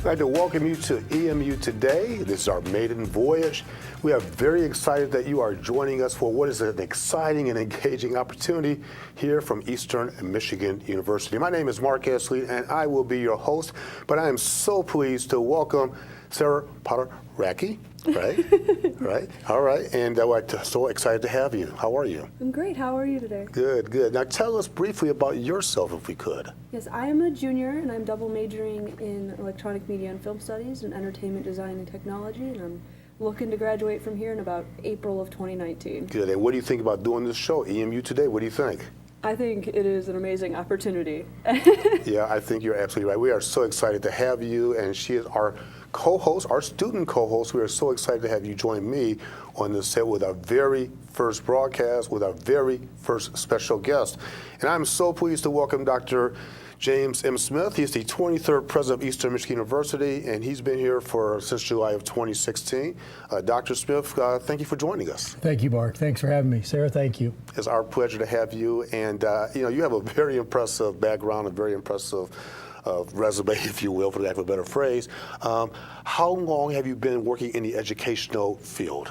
like to welcome you to EMU Today. This is our maiden voyage. We are very excited that you are joining us for what is an exciting and engaging opportunity here from Eastern Michigan University. My name is Mark Esley, and I will be your host, but I am so pleased to welcome Sarah Potter-Racke. Right? Right. All right. And we're so excited to have you. How are you? I'm great. How are you today? Good, good. Now tell us briefly about yourself, if we could. Yes, I am a junior, and I'm double majoring in electronic media and film studies and entertainment design and technology, and I'm looking to graduate from here in about April of 2019. Good. And what do you think about doing this show, EMU Today? What do you think? I think it is an amazing opportunity. Yeah, I think you're absolutely right. We are so excited to have you, and she is our co-host, our student co-host. We are so excited to have you join me on this set with our very first broadcast, with our very first special guest. And I'm so pleased to welcome Dr. James M. Smith. He's the 23rd president of Eastern Michigan University, and he's been here since July of 2016. Dr. Smith, thank you for joining us. Thank you, Mark. Thanks for having me. Sarah, thank you. It's our pleasure to have you. And you have a very impressive background, a very impressive resume, if you will, for lack of a better phrase. How long have you been working in the educational field?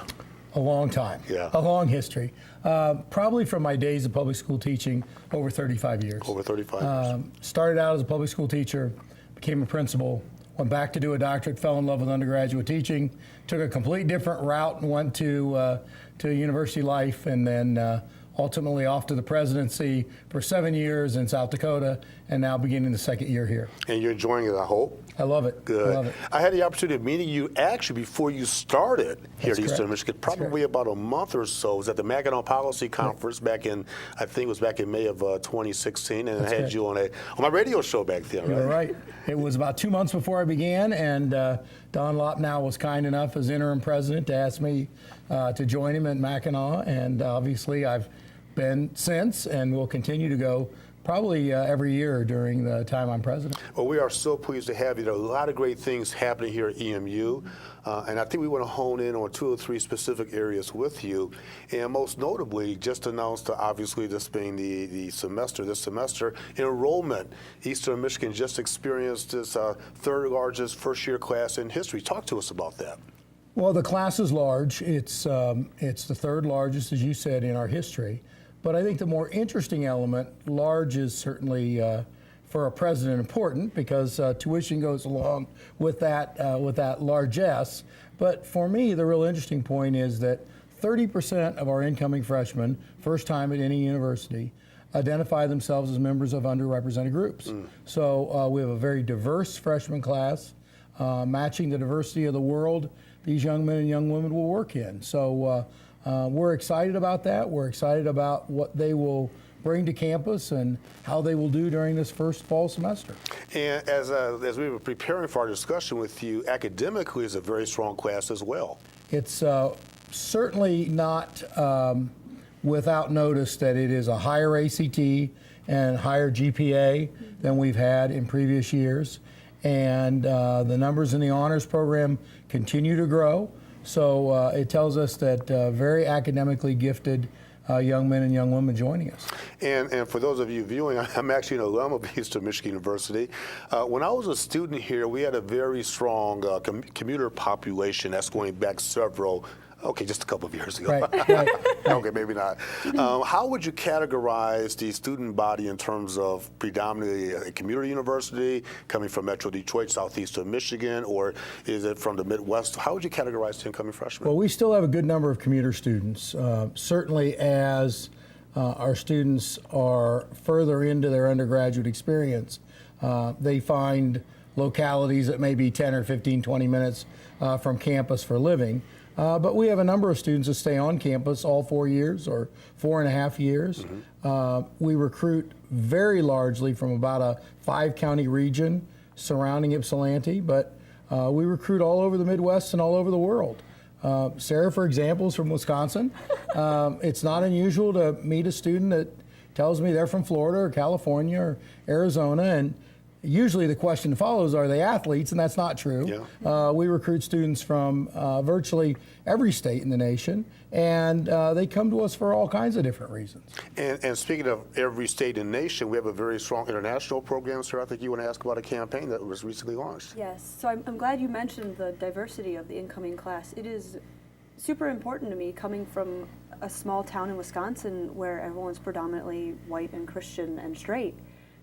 A long time. Yeah. A long history. Probably from my days of public school teaching, over 35 years. Over 35 years. Started out as a public school teacher, became a principal, went back to do a doctorate, fell in love with undergraduate teaching, took a complete different route and went to university life, and then ultimately off to the presidency for 7 years in South Dakota, and now beginning the second year here. And you're enjoying it, I hope? I love it. Good. I love it. I had the opportunity of meeting you actually before you started here That's at Eastern correct. Michigan, probably about a month or so. It was at the Mackinac Policy Conference back in, I think it was back in May of 2016, and I had correct. you on my radio show back then, right? You're right. It was about 2 months before I began, and Don Lopnow was kind enough as interim president to ask me to join him at Mackinac, and obviously I've been since and will continue to go probably every year during the time I'm president. Well, we are so pleased to have you. There are a lot of great things happening here at EMU, and I think we want to hone in on 2 or 3 specific areas with you. And most notably, just announced, obviously, this being this semester, enrollment. Eastern Michigan just experienced its third largest first-year class in history. Talk to us about that. Well, the class is large. It's the third largest, as you said, in our history. But I think the more interesting element, large is certainly for a president important because tuition goes along with that largesse. But for me, the real interesting point is that 30% of our incoming freshmen, first time at any university, identify themselves as members of underrepresented groups. So we have a very diverse freshman class, matching the diversity of the world these young men and young women will work in. So we're excited about that. We're excited about what they will bring to campus and how they will do during this first fall semester. And as we were preparing for our discussion with you, academically is a very strong class as well. It's certainly not without notice that it is a higher ACT and higher GPA than we've had in previous years. And the numbers in the honors program continue to grow. So it tells us that very academically gifted young men and young women joining us. And for those of you viewing, I'm actually an alum of Eastern Michigan University. When I was a student here, we had a very strong commuter population. That's going back just a couple of years ago. Right. Okay, maybe not. How would you categorize the student body in terms of predominantly a community university, coming from Metro Detroit, Southeastern Michigan, or is it from the Midwest? How would you categorize the incoming freshmen? Well, we still have a good number of commuter students. Certainly as our students are further into their undergraduate experience, they find localities that may be 10 or 15, 20 minutes from campus for living. But we have a number of students that stay on campus all 4 years or 4.5 years. We recruit very largely from about a 5-county region surrounding Ypsilanti, but we recruit all over the Midwest and all over the world. Sarah, for example, is from Wisconsin. It's not unusual to meet a student that tells me they're from Florida or California or Arizona, and usually the question follows, are they athletes? And that's not true. Yeah. We recruit students from virtually every state in the nation, and they come to us for all kinds of different reasons. And speaking of every state and nation, we have a very strong international program, sir. I think you want to ask about a campaign that was recently launched. Yes, so I'm glad you mentioned the diversity of the incoming class. It is super important to me, coming from a small town in Wisconsin where everyone's predominantly white and Christian and straight.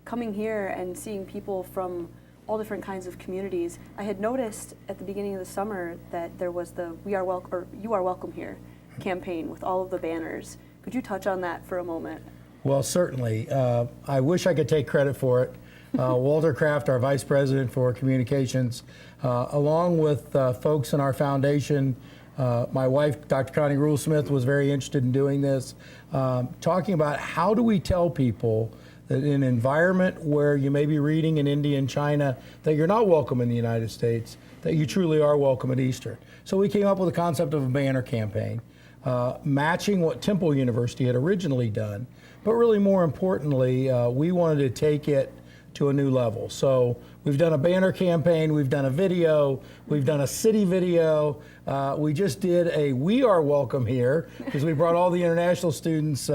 Coming here and seeing people from all different kinds of communities, I had noticed at the beginning of the summer that there was the "We Are Welcome" or "You Are Welcome Here" campaign with all of the banners. Could you touch on that for a moment? Well, certainly. I wish I could take credit for it. Walter Kraft, our Vice President for Communications, along with folks in our foundation, my wife, Dr. Connie Rule-Smith, was very interested in doing this, talking about how do we tell people that in an environment where you may be reading in India and China that you're not welcome in the United States, that you truly are welcome at Eastern. So we came up with the concept of a banner campaign, matching what Temple University had originally done. But really more importantly, we wanted to take it to a new level. So we've done a banner campaign, we've done a video, we've done a city video. We just did a "We Are Welcome Here" because we brought all the international students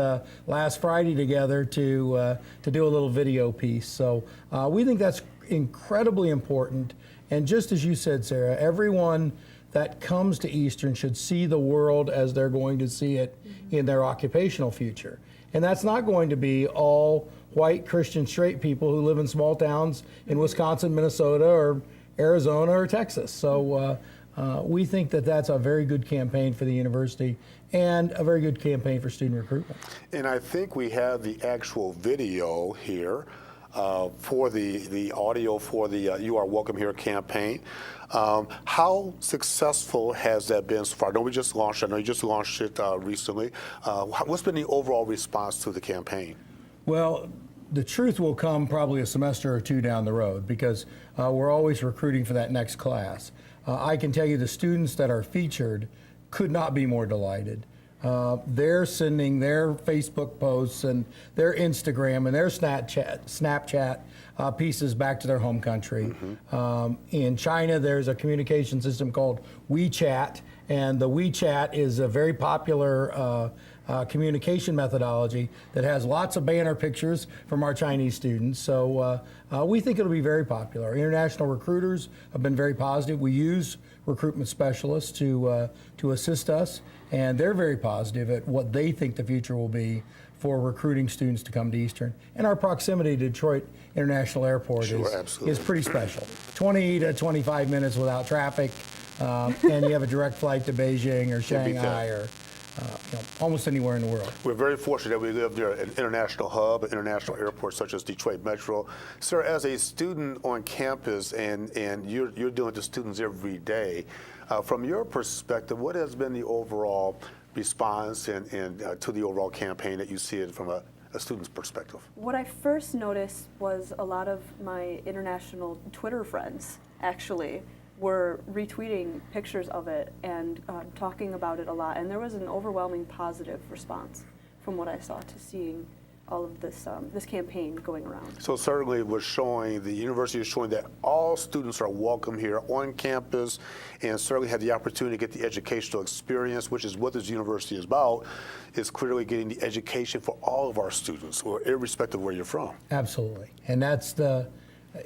last Friday together to do a little video piece. So we think that's incredibly important. And just as you said, Sarah, everyone that comes to Eastern should see the world as they're going to see it in their occupational future. And that's not going to be all white Christian straight people who live in small towns in Wisconsin, Minnesota, or Arizona, or Texas. So we think that that's a very good campaign for the university and a very good campaign for student recruitment. And I think we have the actual video here for the audio for the "You Are Welcome Here" campaign. How successful has that been so far? I know we just launched it. I know you just launched it recently. What's been the overall response to the campaign? Well, the truth will come probably a semester or two down the road because we're always recruiting for that next class. I can tell you the students that are featured could not be more delighted. They're sending their Facebook posts and their Instagram and their Snapchat pieces back to their home country. In China, there's a communication system called WeChat, and the WeChat is a very popular communication methodology that has lots of banner pictures from our Chinese students. So we think it'll be very popular. International recruiters have been very positive. We use recruitment specialists to assist us, and they're very positive at what they think the future will be for recruiting students to come to Eastern. And our proximity to Detroit International Airport is pretty special. 20 to 25 minutes without traffic, and you have a direct flight to Beijing or Shanghai or almost anywhere in the world. We're very fortunate that we live near an international hub, an international airport such as Detroit Metro. Sir, as a student on campus, and you're dealing with students every day, from your perspective, what has been the overall response and to the overall campaign that you see it from a student's perspective? What I first noticed was a lot of my international Twitter friends actually were retweeting pictures of it and talking about it a lot, and there was an overwhelming positive response from what I saw to seeing all of this this campaign going around. So certainly we're showing, the university is showing that all students are welcome here on campus and certainly have the opportunity to get the educational experience, which is what this university is about, is clearly getting the education for all of our students, or irrespective of where you're from. Absolutely, and that's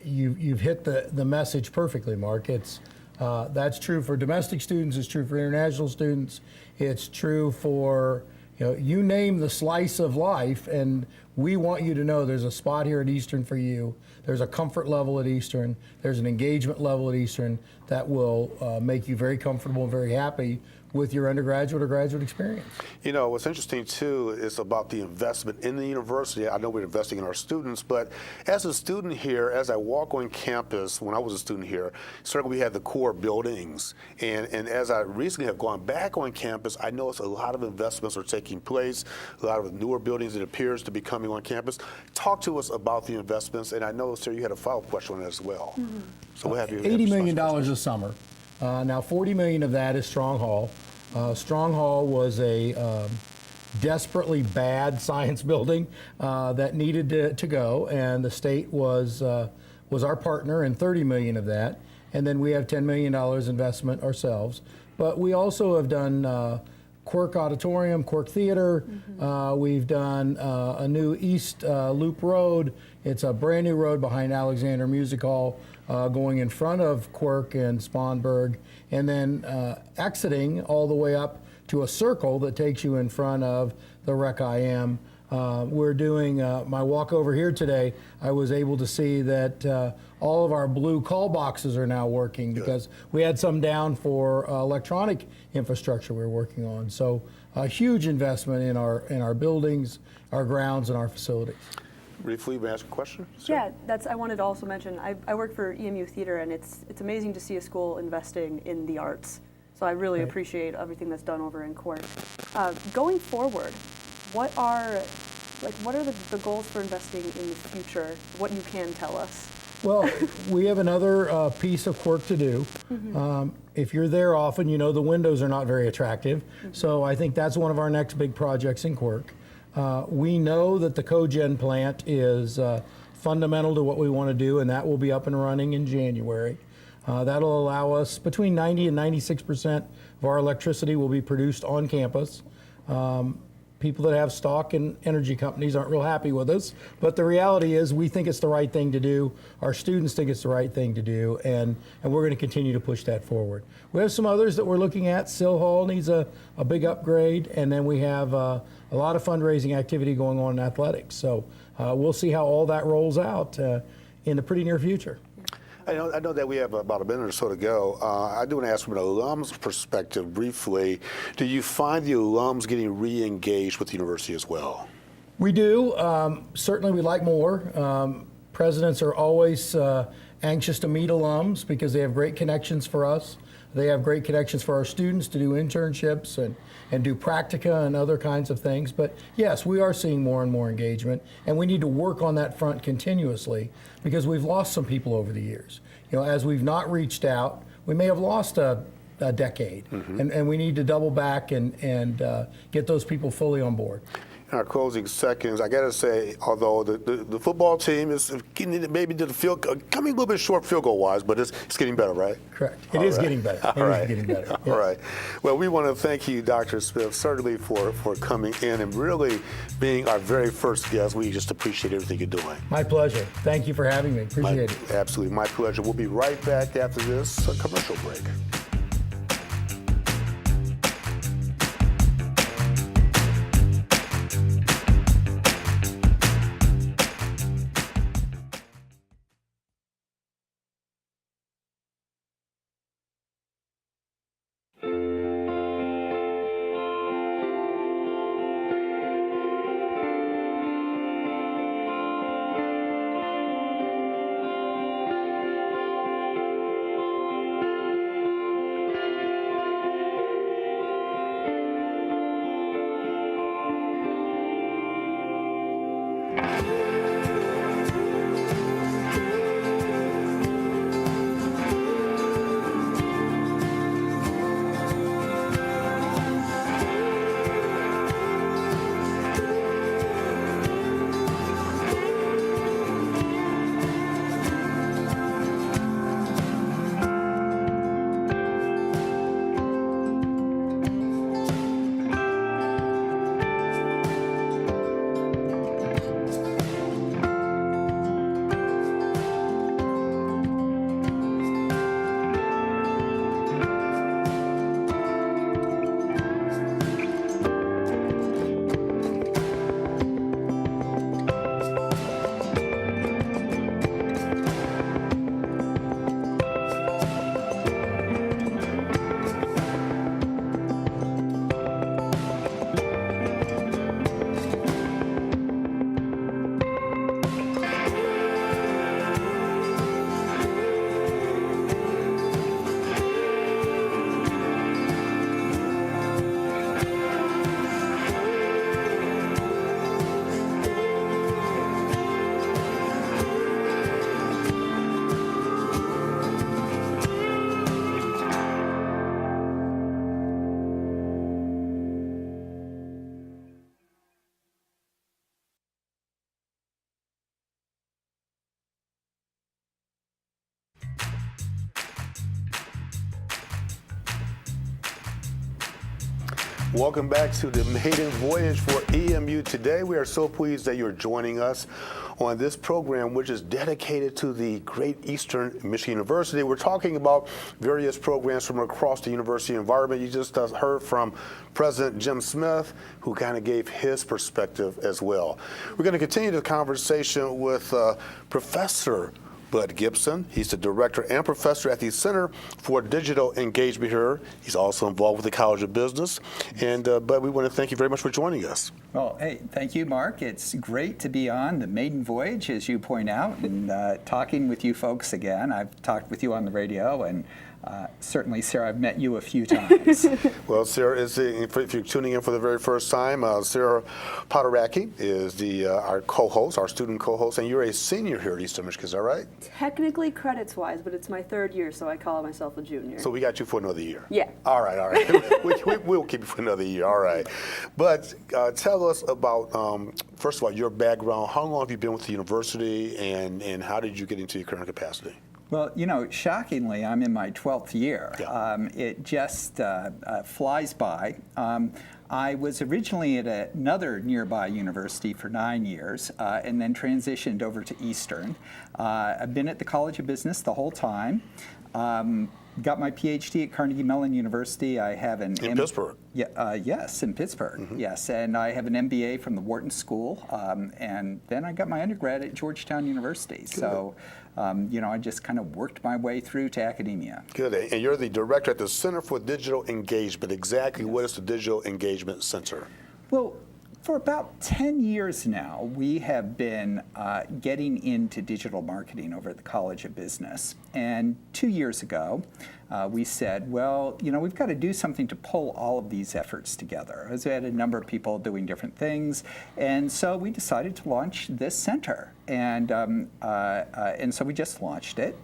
you've hit the message perfectly, Mark. It's that's true for domestic students, it's true for international students, it's true for you name the slice of life, and we want you to know there's a spot here at Eastern for you. There's a comfort level at Eastern. There's an engagement level at Eastern that will make you very comfortable and very happy with your undergraduate or graduate experience. You know, what's interesting too is about the investment in the university. I know we're investing in our students, but as a student here, as I walk on campus, when I was a student here, certainly we had the core buildings. And as I recently have gone back on campus, I noticed a lot of investments are taking place, a lot of newer buildings it appears to be coming on campus. Talk to us about the investments, and I know, sir, you had a follow-up question on that as well. So what have you? $80 million a summer. Now, $40 million of that is Strong Hall. Strong Hall was a desperately bad science building that needed to go, and the state was was our partner, and 30 million of that. And then we have $10 million investment ourselves. But we also have done Quirk Auditorium, Quirk Theater. We've done a new East Loop Road. It's a brand new road behind Alexander Music Hall, going in front of Quirk and Sponberg, and then exiting all the way up to a circle that takes you in front of the Rec IM. We're doing my walk over here today. I was able to see that all of our blue call boxes are now working because we had some down for electronic infrastructure we were working on. So a huge investment in our buildings, our grounds, and our facilities. Briefly, may I ask a question? Sir? Yeah, I wanted to also mention, I work for EMU Theater, and it's amazing to see a school investing in the arts. So I really appreciate everything that's done over in Quirk. Going forward, what are the goals for investing in the future? What you can tell us? Well, we have another piece of work to do. If you're there often, you know the windows are not very attractive. So I think that's one of our next big projects in Quirk. We know that the cogen plant is fundamental to what we want to do, and that will be up and running in January. That'll allow us between 90 and 96% of our electricity will be produced on campus. People that have stock in energy companies aren't real happy with us, but the reality is we think it's the right thing to do. Our students think it's the right thing to do, and we're going to continue to push that forward. We have some others that we're looking at. Sill Hall needs a big upgrade, and then we have a lot of fundraising activity going on in athletics. So we'll see how all that rolls out in the pretty near future. I know that we have about a minute or so to go. I do want to ask from an alum's perspective briefly, do you find the alums getting re-engaged with the university as well? We do. Certainly we'd like more. Presidents are always anxious to meet alums because they have great connections for us. They have great connections for our students to do internships and do practica and other kinds of things. But yes, we are seeing more and more engagement, and we need to work on that front continuously because we've lost some people over the years. You know, as we've not reached out, we may have lost a decade, and we need to double back and get those people fully on board. In our closing seconds, I got to say, although the football team is maybe coming a little bit short field goal wise, but it's getting better, right? Correct. It is getting better. It is getting better. All right. Well, we want to thank you, Dr. Smith, certainly for coming in and really being our very first guest. We just appreciate everything you're doing. My pleasure. Thank you for having me. Appreciate it. Absolutely. My pleasure. We'll be right back after this commercial break. Welcome back to the maiden voyage for EMU Today. We are so pleased that you're joining us on this program, which is dedicated to the Great Eastern Michigan University. We're talking about various programs from across the university environment. You just heard from President Jim Smith, who kind of gave his perspective as well. We're going to continue the conversation with Professor Bud Gibson. He's the director and professor at the Center for Digital Engagement here. He's also involved with the College of Business. And Bud, we want to thank you very much for joining us. Well, hey, thank you, Mark. It's great to be on the maiden voyage, as you point out, and talking with you folks again. I've talked with you on the radio, and certainly, Sarah, I've met you a few times. Well, Sarah, if you're tuning in for the very first time, Sarah Podaracki is our co-host, our student co-host, and you're a senior here at Eastern Michigan, is that right? Technically credits-wise, but it's my third year, so I call myself a junior. So we got you for another year? Yeah. All right. We'll keep you for another year, all right. But tell us about, first of all, your background. How long have you been with the university, and how did you get into your current capacity? Well, you know, shockingly, I'm in my 12th year. Yeah. It just flies by. I was originally at another nearby university for 9 years and then transitioned over to Eastern. I've been at the College of Business the whole time. Got my PhD at Carnegie Mellon University. I have an in Pittsburgh. Yeah, yes, in Pittsburgh. Yes, and I have an MBA from the Wharton School, and then I got my undergrad at Georgetown University. Good. So, you know, I just kind of worked my way through to academia. Good, and you're the director at the Center for Digital Engagement. Exactly, yes. What is the Digital Engagement Center? Well, for about 10 years now, we have been getting into digital marketing over at the College of Business. And 2 years ago, we said, well, you know, we've got to do something to pull all of these efforts together. As we had a number of people doing different things. And so we decided to launch this center. And so we just launched it.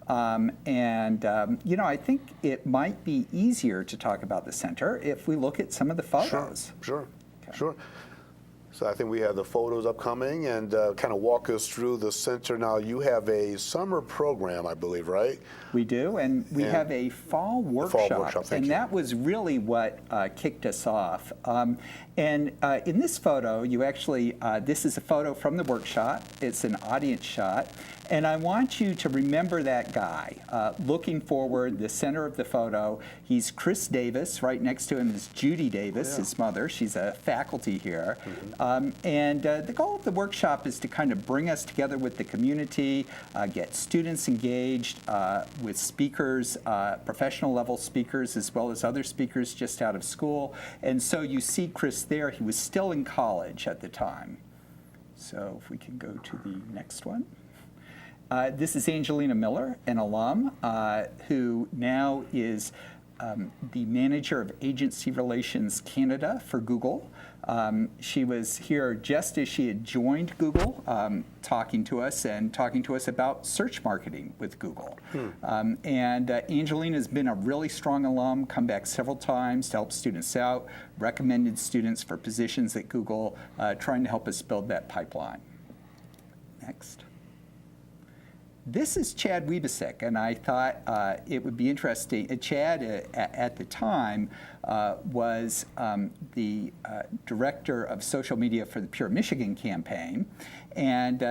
You know, I think it might be easier to talk about the center if we look at some of the photos. Sure. So I think we have the photos upcoming, and kind of walk us through the center. Now, you have a summer program, I believe, right? We do, and we have a fall workshop. And that was really what kicked us off. In this photo, you actually, this is a photo from the workshop. It's an audience shot. And I want you to remember that guy looking forward, the center of the photo. He's Chris Davis. Right next to him is Judy Davis, his mother. She's a faculty here. The goal of the workshop is to kind of bring us together with the community, get students engaged with speakers, professional level speakers, as well as other speakers just out of school. And so you see Chris there. He was still in college at the time. So if we can go to the next one. This is Angelina Miller, an alum, who now is the manager of Agency Relations Canada for Google. She was here just as she had joined Google, talking to us about search marketing with Google. Angelina's been a really strong alum, come back several times to help students out, recommended students for positions at Google, trying to help us build that pipeline. Next. This is Chad Wiebesek, and I thought it would be interesting. Chad, at the time, was the director of social media for the Pure Michigan campaign, and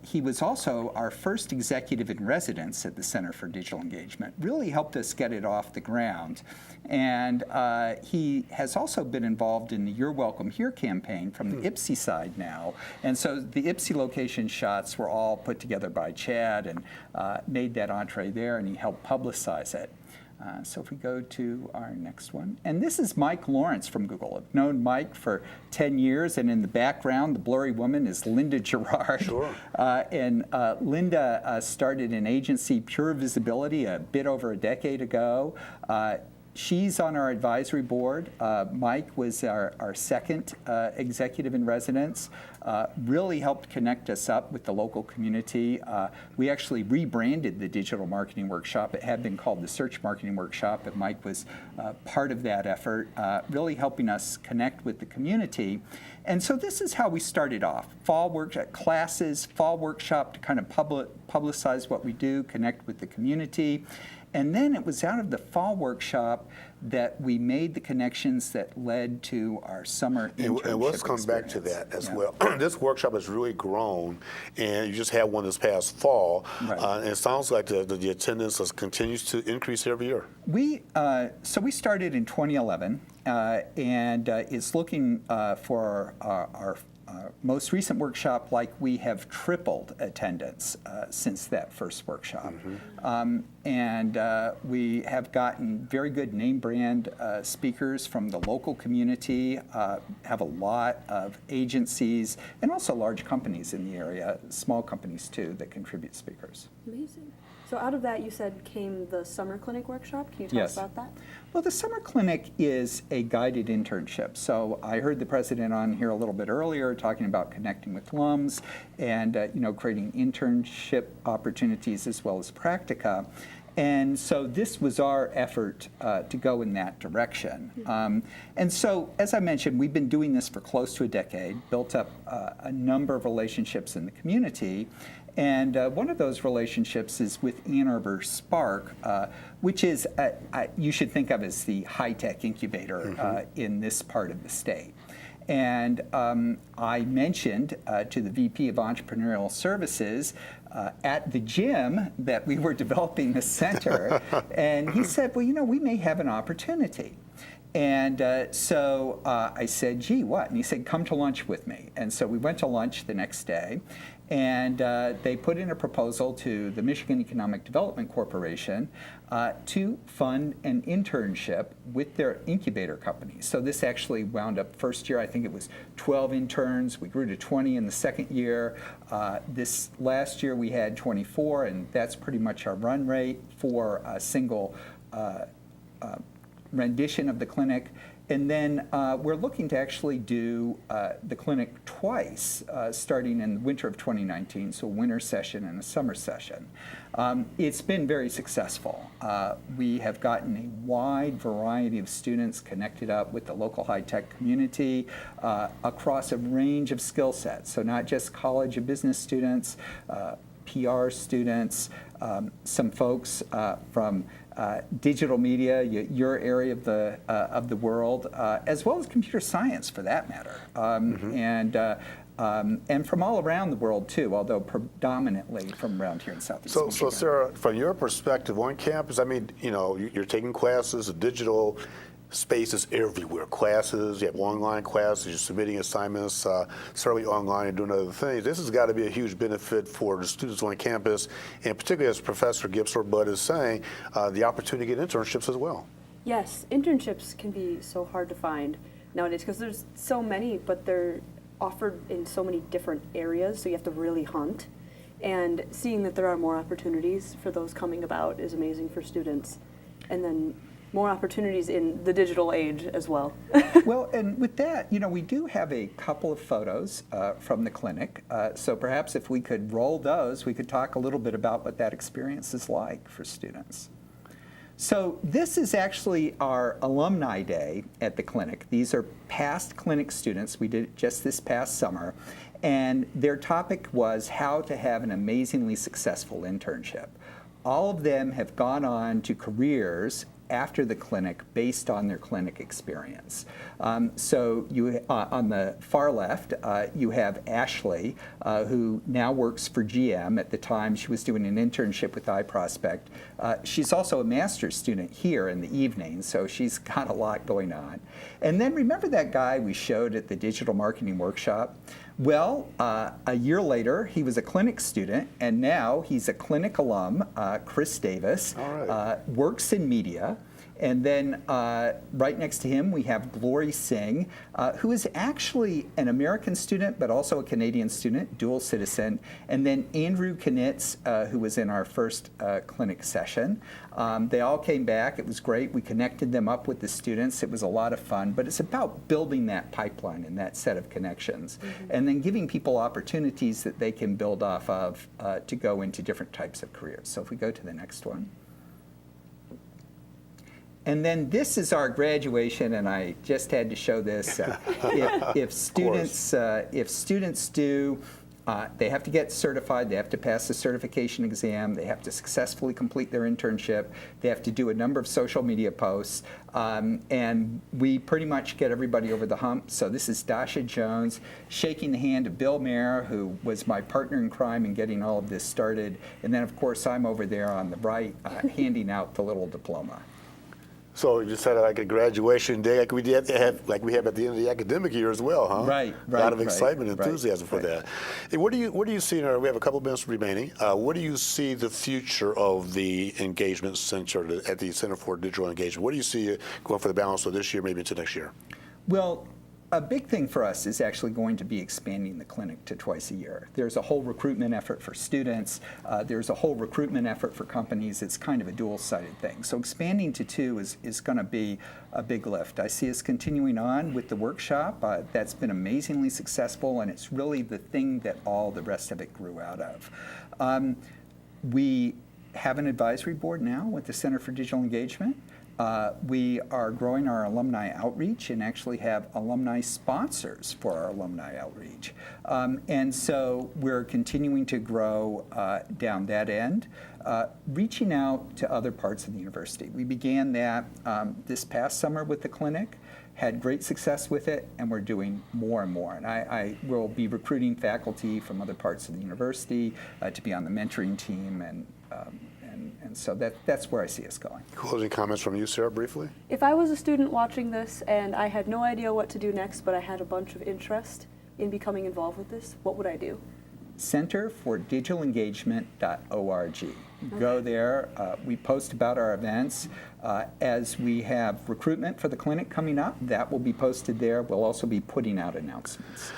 he was also our first executive in residence at the Center for Digital Engagement. Really helped us get it off the ground. And he has also been involved in the You're Welcome Here campaign from the IPSI side now. And so the IPSI location shots were all put together by Chad and made that entree there, and he helped publicize it. So if we go to our next one. And this is Mike Lawrence from Google. I've known Mike for 10 years, and in the background, the blurry woman is Linda Gerard. Sure. Linda started an agency, Pure Visibility, a bit over a decade ago. She's on our advisory board. Mike was our second executive in residence. Really helped connect us up with the local community. We actually rebranded the digital marketing workshop. It had been called the search marketing workshop, and Mike was part of that effort, really helping us connect with the community. And so this is how we started off. Fall workshop classes, fall workshop to kind of publicize what we do, connect with the community. And then it was out of the fall workshop that we made the connections that led to our summer internship And let's come back to experience. that as Yeah. well. This workshop has really grown, and you just had one this past fall. Right. And it sounds like the attendance continues to increase every year. So we started in 2011, and it's looking for our most recent workshop, like we have tripled attendance since that first workshop. And we have gotten very good name brand speakers from the local community, have a lot of agencies, and also large companies in the area, small companies too, that contribute speakers. Amazing. So out of that, you said came the summer clinic workshop. Can you talk Yes. about that? Well, the summer clinic is a guided internship. So I heard the president on here a little bit earlier talking about connecting with alums and creating internship opportunities as well as practica. And so this was our effort to go in that direction. And so, as I mentioned, we've been doing this for close to a decade, built up a number of relationships in the community. And one of those relationships is with Ann Arbor Spark, which is, you should think of as the high-tech incubator in this part of the state. And I mentioned to the VP of Entrepreneurial Services at the gym that we were developing this center, and he said, well, we may have an opportunity. And so I said, gee, what? And he said, come to lunch with me. And so we went to lunch the next day, and they put in a proposal to the Michigan Economic Development Corporation to fund an internship with their incubator company. So this actually wound up first year, I think it was 12 interns. We grew to 20 in the second year. This last year we had 24, and that's pretty much our run rate for a single rendition of the clinic. And then we're looking to actually do the clinic twice, starting in the winter of 2019, so a winter session and a summer session. It's been very successful. We have gotten a wide variety of students connected up with the local high-tech community across a range of skill sets, so not just college of business students, PR students, some folks from digital media, your area of the world, as well as computer science, for that matter, and from all around the world too, although predominantly from around here in Southeast Michigan. So Sarah, from your perspective on campus, I mean, you're taking classes, the digital space is everywhere. Classes, you have online classes, you're submitting assignments, certainly online and doing other things. This has got to be a huge benefit for the students on campus, and particularly as Professor Gibbs or Bud is saying, the opportunity to get internships as well. Yes, internships can be so hard to find nowadays because there's so many, but they're offered in so many different areas, so you have to really hunt. And seeing that there are more opportunities for those coming about is amazing for students. And then more opportunities in the digital age as well. Well, and with that, we do have a couple of photos from the clinic. So perhaps if we could roll those, we could talk a little bit about what that experience is like for students. So this is actually our alumni day at the clinic. These are past clinic students. We did it just this past summer. And their topic was how to have an amazingly successful internship. All of them have gone on to careers after the clinic based on their clinic experience. So you, on the far left, you have Ashley, who now works for GM. At the time, she was doing an internship with iProspect. She's also a master's student here in the evening, so she's got a lot going on. And then remember that guy we showed at the digital marketing workshop? Well, a year later, he was a clinic student, and now he's a clinic alum, Chris Davis, works in media. And then right next to him, we have Glory Singh, who is actually an American student, but also a Canadian student, dual citizen. And then Andrew Knitz, who was in our first clinic session. They all came back. It was great. We connected them up with the students. It was a lot of fun. But it's about building that pipeline and that set of connections, and then giving people opportunities that they can build off of to go into different types of careers. So if we go to the next one. And then this is our graduation, and I just had to show this. If students do They have to get certified, they have to pass the certification exam, they have to successfully complete their internship, they have to do a number of social media posts, and we pretty much get everybody over the hump. So this is Dasha Jones shaking the hand of Bill Mayer, who was my partner in crime in getting all of this started, and then of course I'm over there on the right handing out the little diploma. So you just had like a graduation day, like we have at the end of the academic year as well, huh? Right. A lot of excitement and right, enthusiasm for right. that. Hey, what do you see? We have a couple minutes remaining. What do you see the future of the engagement center at the Center for Digital Engagement? What do you see going for the balance of this year, maybe into next year? Well, a big thing for us is actually going to be expanding the clinic to twice a year. There's a whole recruitment effort for students. There's a whole recruitment effort for companies. It's kind of a dual-sided thing. So expanding to 2 is going to be a big lift. I see us continuing on with the workshop. That's been amazingly successful, and it's really the thing that all the rest of it grew out of. We have an advisory board now with the Center for Digital Engagement. We are growing our alumni outreach and actually have alumni sponsors for our alumni outreach. And so we're continuing to grow down that end, reaching out to other parts of the university. We began that this past summer with the clinic, had great success with it, and we're doing more and more. And I will be recruiting faculty from other parts of the university to be on the mentoring team, and so that's where I see us going. Closing comments from you, Sarah, briefly? If I was a student watching this and I had no idea what to do next, but I had a bunch of interest in becoming involved with this, what would I do? centerfordigitalengagement.org. Go there. We post about our events. As we have recruitment for the clinic coming up, that will be posted there. We'll also be putting out announcements.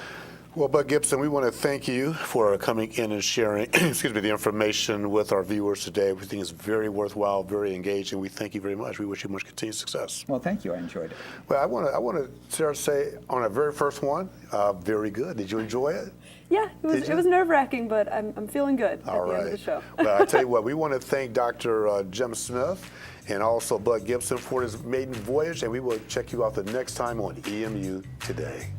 Well, Bud Gibson, we want to thank you for coming in and sharing the information with our viewers today. We think it's very worthwhile, very engaging. We thank you very much. We wish you much continued success. Well, thank you. I enjoyed it. Well, I want to, Sarah, say on our very first one, very good. Did you enjoy it? Yeah, it was nerve-wracking, but I'm feeling good at the end of the show. Well, I tell you what, we want to thank Dr. Jim Smith and also Bud Gibson for his maiden voyage, and we will check you out the next time on EMU Today.